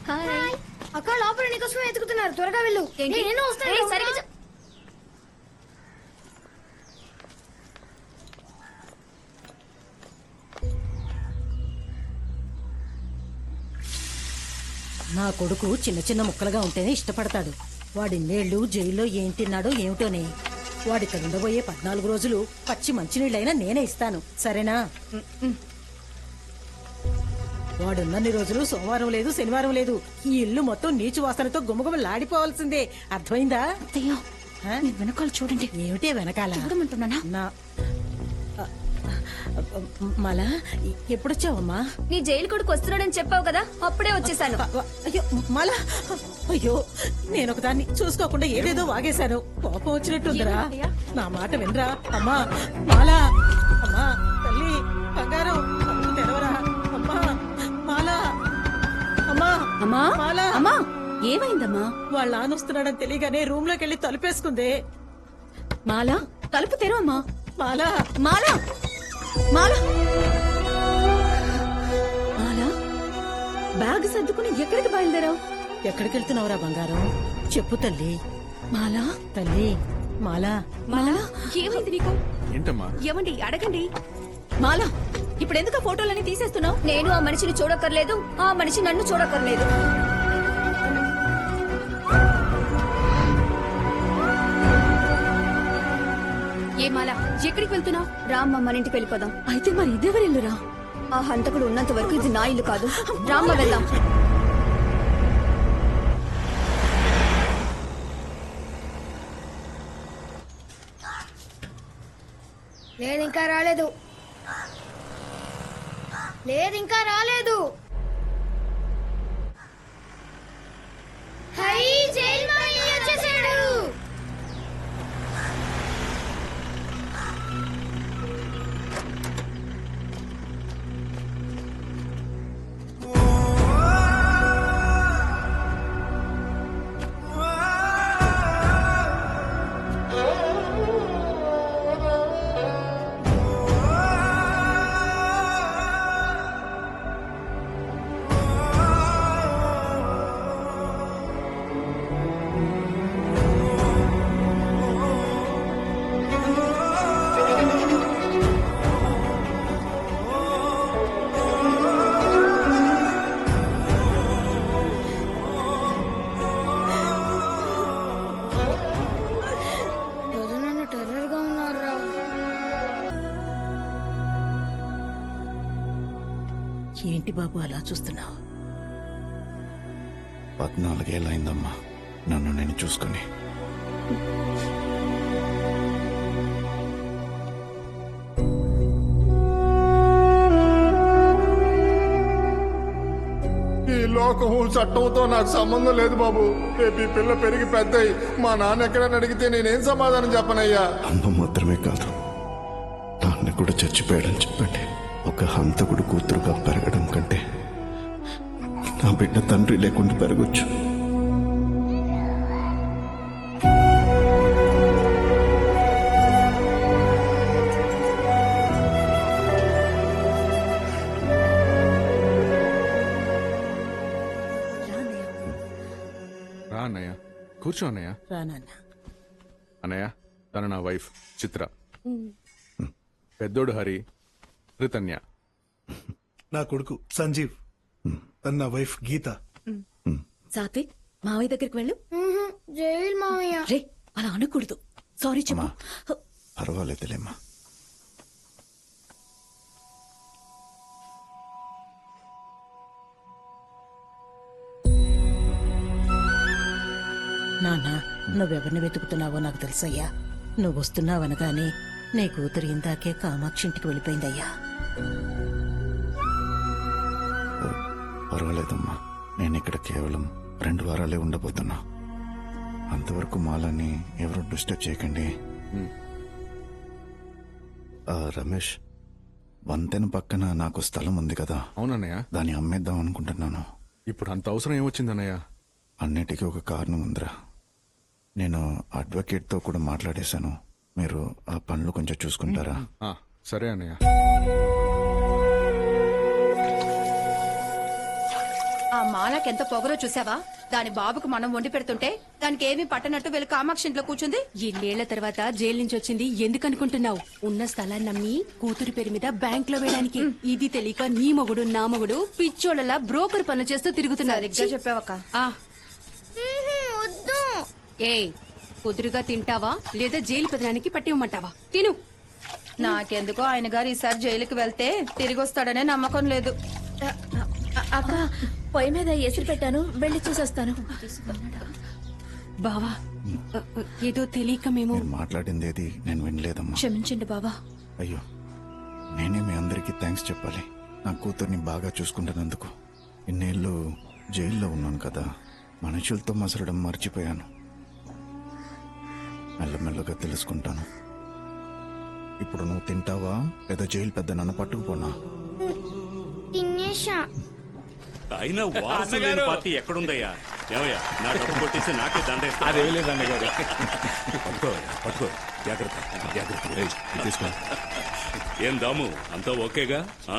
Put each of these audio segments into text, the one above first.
Hi. అక్క లోపల నీకోసమే ఎతుకుతున్నారు, త్వరగా వెళ్ళు. నేను వస్తాను. సరిగ్గా నా కొడుకు చిన్న చిన్న ముక్కలుగా ఉంటేనే ఇష్టపడతాడు. వాడిన్నేళ్లు జైల్లో ఏం తిన్నాడో ఏమిటోనే. వాడిక్కడ ఉండబోయే 14 రోజులు పచ్చి మంచినీళ్ళైనా నేనే ఇస్తాను, సరేనా? వాడున్నన్ని రోజులు సోమవారం లేదు, శనివారం లేదు. ఈ ఇల్లు మొత్తం నీచు వాసనతో గుమగుమలాడిపోవాల్సిందే, అర్థమైందా? వెనకాల చూడండి. ఏమిటే వెనకాల? చూడమంటున్నానా? నా మళ్ళా ఎప్పుడొచ్చావమ్మా? నీ జైలు కొడుకు వస్తున్నాడని చెప్పావు కదా, అప్పుడే వచ్చేసాను. అయ్యో మళ్ళా, అయ్యో నేనొక దాన్ని చూసుకోకుండా ఏదేదో వాగేశాను. కోపం వచ్చినట్టుందిరా. నా మాట వినరా అమ్మా. మాలా, అమ్మా తల్లి బంగారం, కళ్ళు తెరవరా అమ్మా. మాలా, అమ్మా అమ్మా, మాలా. అమ్మా ఏమైందమ్మా? వాళ్ళ నానొస్తున్నాడని తెలియగానే రూమ్ లోకి వెళ్ళి తలుపేసుకుందే. మాలా తలుపు తెరవమ్మా. మాలా, మాలా, మాలా, మాలా బ్యాగ్ సర్దుకుని ఎక్కడికి బయలుదేరావు? ఎక్కడికి వెళ్తున్నావురా బంగారం? చెప్పు తల్లి. మాలా, తల్లి మాలా. మాలా ఏమైంది నీకు? ఏంటమ్మా? ఏమండి అడగండి. మాలా ఇప్పుడు ఎందుకు ఫోటోలన్నీ తీసేస్తున్నావు? నేను ఆ మనిషిని చూడక్కర్లేదు, ఆ మనిషి నన్ను చూడక్కర్లేదు. ఏ మాలా ఎక్కడికి వెళ్తున్నావు? రామ్మ మన ఇంటికి వెళ్ళిపోదాం. అయితే మరి ఇదేవరి ఇల్లురా? ఆ హంతకుడు ఉన్నంత వరకు ఇది నా ఇల్లు కాదు. రామ్మ వెళ్దాం. లేదు ఇంకా రాలేదు, లేదు ఇంకా రాలేదు. హై జైల్ మాలి వచ్చేసాడు. ఏంటి బాబు అలా చూస్తున్నావు? 14 ఏళ్ళైందమ్మా నన్ను నేను చూసుకుని. ఈ లోకము చట్టంతో నాకు సంబంధం లేదు బాబు. రేపు ఈ పిల్ల పెరిగి పెద్దయి మా నాన్న ఎక్కడని అడిగితే నేనేం సమాధానం చెప్పనయ్యా? అమ్మ మాత్రమే కాదు, నాన్న కూడా చచ్చిపోయాడని చెప్పండి. ఒక హంతకుడు కూతురుగా పెరగడం కంటే నా బిడ్డ తండ్రి లేకుండా పెరగొచ్చు. రా అన్నయ్య, కూర్చో అన్నయ్య. రానన్న. అన్నయ్య తను నా వైఫ్ చిత్ర, పెద్దోడు హరి, రితన్య. నా కొడుకు సంజీవ్, తన నా వైఫ్ గీత. సాత్విక్ మావయ్య దగ్గరికి వెళ్ళు. జైల్ మామయ్య. రే అలా అనకూడదు, సారీ చెప్పు. పర్వాలేదులేమ్మా. నాన్న, నువ్వెవరిని వెతుకుతున్నావో నాకు తెలుసయ్యా. నువ్వు వస్తున్నావనగానే నీ కూతురు ఇందాకే కామాక్షి ఇంటికి వెళ్ళిపోయిందయ్యా. పర్వాలేదమ్మా, నేను ఇక్కడ కేవలం 2 వారాలే ఉండబోతున్నా. అంతవరకు మాలని ఎవరు డిస్టర్బ్ చేయకండి. రమేష్, వంతెన పక్కన నాకు స్థలం ఉంది కదా, అవునన్నయ్య. దాన్ని అమ్మేద్దాం అనుకుంటున్నాను. ఇప్పుడు అంత అవసరం ఏమొచ్చిందన్నయ్య? అన్నిటికీ ఒక కారణం ఉందిరా. నేను అడ్వకేట్తో కూడా మాట్లాడేశాను. మీరు ఆ పనులు కొంచెం చూసుకుంటారా? సరే అన్నయ్య. ఆ మాలకి ఎంత పొగరో చూసావా? దాని బాబుకు మనం వండి పెడుతుంటే దానికి ఏమీ పట్టనట్టు వెళ్ళి కామాక్షి ఇంట్లో కూర్చుంది. ఇన్నేళ్ల తర్వాత జైలు నుంచి వచ్చింది ఎందుకనుకుంటున్నావు? ఉన్న స్థలాన్ని నమ్మి కూతురు పేరు మీద బ్యాంక్ లో వేయడానికి. ఇది తెలియక నీ మొగుడు నా మొగుడు పిచ్చోళ్ళలా బ్రోకర్ పనులు చేస్తూ తిరుగుతున్నారు. సరిగ్గా చెప్పావక్క. ఆ, వద్దు. ఏయ్ కుదురుగా తింటావా లేదా జైలు పెదనానికి పట్టి ఇవ్వమంటావా? తిను. నాకెందుకో ఆయన గారు ఈసారి జైలుకి వెళ్తే తిరిగి వస్తాడనే నమ్మకం లేదు. అక్క పొయ్యి మీద ఎసురు పెట్టాను, వెళ్ళి చూసొస్తాను. బావా ఏదో తెలియక మేము మీరు మాట్లాడింది ఏది నేను వినలేదమ్మా. క్షమించండి బావా. అయ్యో, నేనే మీ అందరికీ థ్యాంక్స్ చెప్పాలి. నా కూతుర్ని బాగా చూసుకుంటున్నందుకు. ఇన్నేళ్ళు జైల్లో ఉన్నాను కదా, మనుషులతో మసలడం మర్చిపోయాను. మెల్లమెల్లగా తెలుసుకుంటాను. ఇప్పుడు నువ్వు తింటావా లేదా జైలు పెద్ద నన్ను పట్టుకుపోనా? తినేసా. అయినా వారసు లేని పార్టీ ఎక్కడుందయ్యా? ఏమయ్యా, నా డబ్బు కొట్టేసి నాకే దండేస్తా. పట్టుకో పట్టుకో, జాగ్రత్త జాగ్రత్త. తీసుకో. ఏం దాము, అంతా ఓకేగా? ఆ?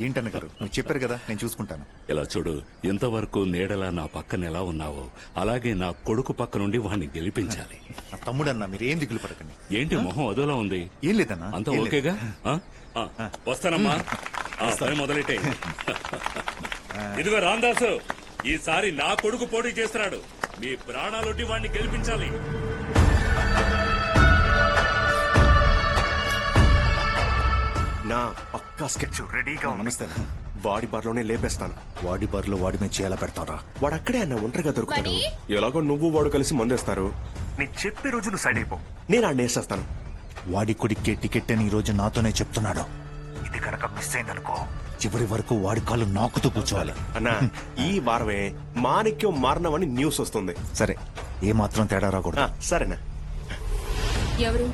ఏంటన్న గారు, నువ్వు చెప్పారు కదా, నేను చూసుకుంటాను. ఇలా చూడు, ఇంతవరకు నీడలా నా పక్కన ఎలా ఉన్నావో అలాగే నా కొడుకు పక్క నుండి వాడిని గెలిపించాలి. నా తమ్ముడన్నా, మీరు ఏం దిగులు పడకండి. ఏంటి మొహం అదోలా ఉంది? ఏం లేదన్నా, అంతా ఏం లేదు. ఓకేగా? వస్తానమ్మా. పని మొదలెట్టే. ఇదిగో రాందాసు, ఈసారి నా కొడుకు పోటీ చేస్తున్నాడు. మీ ప్రాణాలొడ్డి వాడిని గెలిపించాలి. నా పక్కా స్కెచ్ రెడీగా ఉంది. నమస్తే. వాడి బార్లోనే లేపేస్తాను. వాడి బార్లో వాడి మీద చేయాల పెడతారా? వాడు అక్కడే అన్న ఒంటరిగా దొరుకుతాడు. ఎలాగో నువ్వు వాడు కలిసి మందేస్తారు. నేను చెప్పే రోజు నువ్వు సైడ్ అయిపో, నేను ఆడిని వేసేస్తాను. వాడి కొడుక్కే టికెట్ అని ఈ రోజు నాతోనే చెప్తున్నాడు. ఇది కనుక మిస్ అయిందనుకో, చివరి వరకు వాడి కాళ్ళు నాకుతూ కూర్చోవాలి. అన్నా, ఈ వారమే మాణిక్యం మారణమని న్యూస్ వస్తుంది. సరే, ఏ మాత్రం తేడా రాకూడదు. సరేనా? ఎవరు?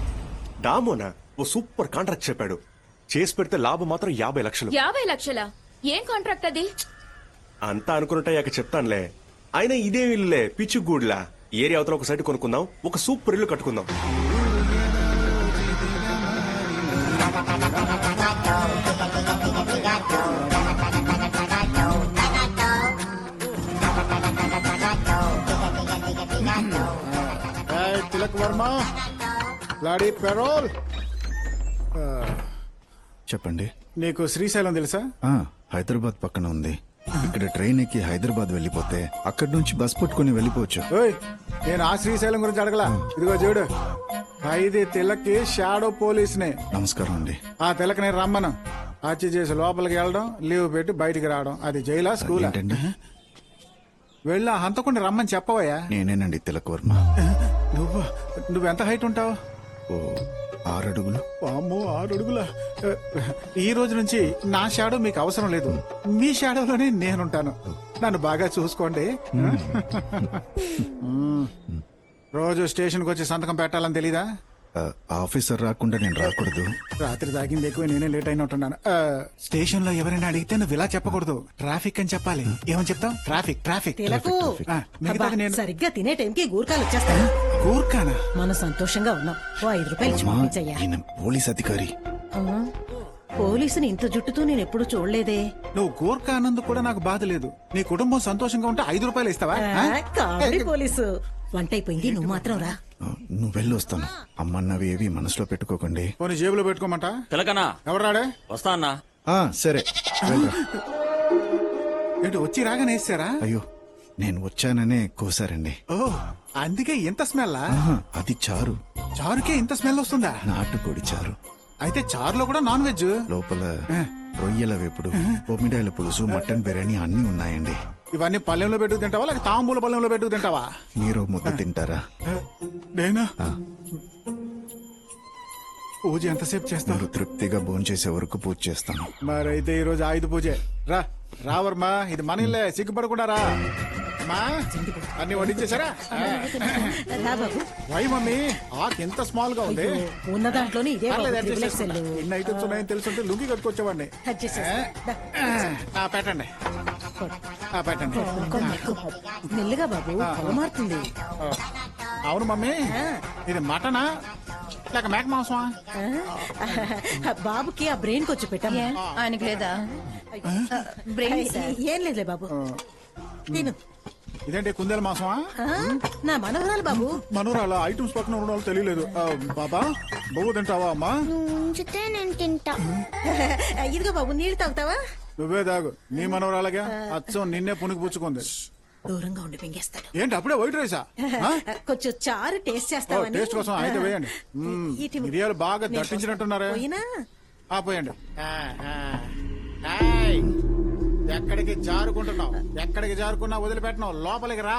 డామోనా ఓ సూపర్ కాంట్రాక్ట్ చెప్పాడు. చేసి పెడితే లాభం మాత్రం 50 లక్షలు. 50 లక్షలా? ఏం కాంట్రాక్ట్ అది? అంతా అనుకున్నట్టు చెప్తానులే. అయినా ఇదే ఇల్లులే, పిచ్చుగూడ్లా. ఏరియా అవతల ఒక సైట్ కొనుక్కుందాం, ఒక సూపర్ ఇల్లు కట్టుకుందాం. తిలక్ వర్మ, లాడీ పెరోల్. చెప్పండి. నీకు శ్రీశైలం తెలుసా? హైదరాబాద్ పక్కన ఉంది. ఇక్కడ ట్రైన్ ఎక్కి హైదరాబాద్ వెళ్ళిపోతే అక్కడి నుంచి బస్ పట్టుకుని వెళ్ళిపోవచ్చు. ఓయ్, నేను ఆ శ్రీశైలం గురించి అడగలా. ఇదిగో చూడు, ఇది తిలక్కి షాడో పోలీస్నే. నమస్కారం అండి. ఆ తిలక్ నేను రమ్మను. హత్య చేసి లోపలికి వెళ్ళడం, లీవ్ పెట్టి బయటికి రావడం. అది జైలా స్కూలా? ఏంటండి? వెళ్ళి ఆ హంతకుండా రమ్మని చెప్పవయ్యా. నేనేనండి తిలక్ వర్మ. నువ్వెంత హైట్ ఉంటావు? ఓ 6 అడుగులు. అమ్మో, 6 అడుగుల. ఈ రోజు నుంచి నా షాడో మీకు అవసరం లేదు. మీ షాడోలోనే నేనుంటాను. నన్ను బాగా చూసుకోండి. రోజు స్టేషన్కి వచ్చి సంతకం పెట్టాలని తెలీదా? ఆఫీసర్ రాకుండా నేను రాకూడదు. రాత్రి తాగింది ఎక్కువ, నేనే లేట్ అయినట్టున్నాను. స్టేషన్ లో ఎవరైనా అడిగితే నువ్వు ఇలా చెప్పకూడదు, ట్రాఫిక్ అని చెప్పాలి. ఏమని చెప్తావు? Traffic traffic. తిలకు, మిగతాది నేను. సరిగ్గా తినే టైంకి గూర్ఖాలు వచ్చేస్తాయి. కూర్కానా? మనం సంతోషంగా ఉన్నాం. ఓ 5 రూపాయలు ఇచ్చి పంపించయ్యా. ఈయన పోలీస్ అధికారి. పోలీసుని ఇంత జుట్టుతో నేను ఎప్పుడు చూడలేదే. నువ్వు గోర్ఖా అన్నందుకు కూడా నాకు బాధ లేదు. నీ కుటుంబం సంతోషంగా ఉంటే 5 రూపాయలు ఇస్తావా? Comedy police. వంట అయిపోయింది, నువ్వు మాత్రం రా. నువ్వు వెళ్ళి వస్తాను. అమ్మన్నవి ఏవి మనసులో పెట్టుకోకండి. పోనీ జేబులో పెట్టుకోమంట. తిలకనా, ఎవరు రాడే? వస్తా అన్నా. సరే వెళ్ళరా. ఏంటి వచ్చి రాగానే వేసారా? అయ్యో, నేను వచ్చాననే కోసారండి. ఓ, అందుకే ఇంత స్మెల్? అది చారు. చారుకే ఇంత స్మెల్ వస్తుందా? నాటుకోడి చారు. అయితే చారులో కూడా నాన్ వెజ్? లోపల రొయ్యల వేపుడు, బొమ్మిడాయల పులుసు, మటన్ బిర్యానీ అన్ని ఉన్నాయండి. ఇవన్నీ పల్లెంలో పెట్టుకు తింటావా లేక తాంబూల పల్లెంలో పెట్టుకు తింటావా? మీరు ముద్ద తింటారా? నేనా? పూజ ఎంతసేపు చేస్తారు? మీరు తృప్తిగా భోంచేసే వరకు పూజ చేస్తాను. మరైతే ఈ రోజు ఆయుధ పూజే. రావర్మా, ఇది మన ఇల్లే, సిగ్గుపడకుండా రా. అన్ని వడ్డించేశారా? వై మమ్మీ, ఆకు ఎంత స్మాల్ గా ఉంది. ఉన్న దాంట్లోనే ఇదే ఇన్ని ఐటమ్స్ ఉన్నాయని తెలుసుంటే లుంగి కట్టుకొచ్చేవాడిని. పెట్టండి పెట్టండి. మెల్లిగా బాబు, మారుతుంది. అవును మమ్మీ, ఇది మటనా లేక మేక మాంసమా? బాబుకి ఆ బ్రెయిన్ కొచ్చి పెట్టాము. ఆయనకి లేదా? ఏం లేదులే బాబు. తిను ఇదేంటి కుందేల మాసమా ఆ, నా మనవరాలు బాబు. మనోరాల ఐటమ్స్ పక్కన ఉన్న వాళ్ళు తెలియలేదు బాబా బొవ్వు తింటావా అమ్మా నువ్వు ఉంచితే నేను తింటా. ఇదిగో బాబు నీళ్లు తాగుతావా? నువ్వే తాగు నీ మనోరాలగా అచ్చం నిన్నే పునికి పుచ్చుకుంది. దూరంగా ఉండి మింగేస్తాడు. ఏంటి అప్పుడే వైట్ రైసా కొంచెం చారు టేస్ట్ చేస్తావని. టేస్ట్ కోసం అయితే వేయండి ఇటు- మిరియాలు బాగా నేను దట్టించినట్టున్నారే పోయినా పోయండి ఎక్కడికి జారుకుంటున్నావు ఎక్కడికి జారుకున్నా వదిలిపెట్టినావు లోపలికి రా